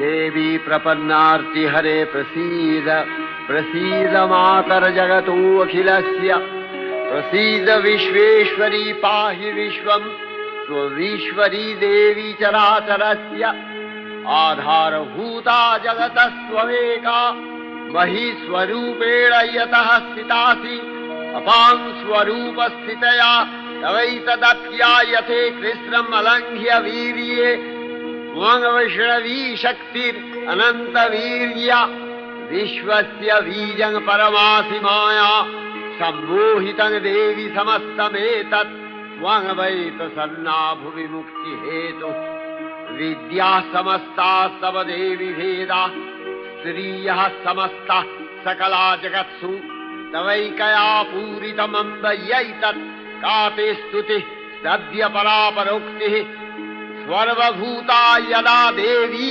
देवी प्रपन्नार्ति हरे प्रसीद प्रसीद मातर जगतो अखिलस्य प्रसीद विश्वेश्वरी पाहि विश्वं स्वविश्वरी देवी चराचरस्य आधारभूता जगतस्त्वमेका महीस्वरूपेण यतः स्थितासि अपां स्वरूपस्थितया तवैतदप्यायते कृष्णम् अलङ्घ्य वीर्ये त्वं वैष्णवी शक्तिरनन्तवीर्या विश्वस्य बीजं परमासि माया सम्मोहितं देवि समस्तमेतत् त्वं वै प्रसन्ना भुवि मुक्तिहेतुः विद्याः समस्ताः तव देवि भेदाः स्त्रियः समस्ताः सकला जगत्सु तवैकया पूरितमम्बयैतत् का ते स्तुतिः सद्य परापरोक्तिः सर्वभूता यदा देवी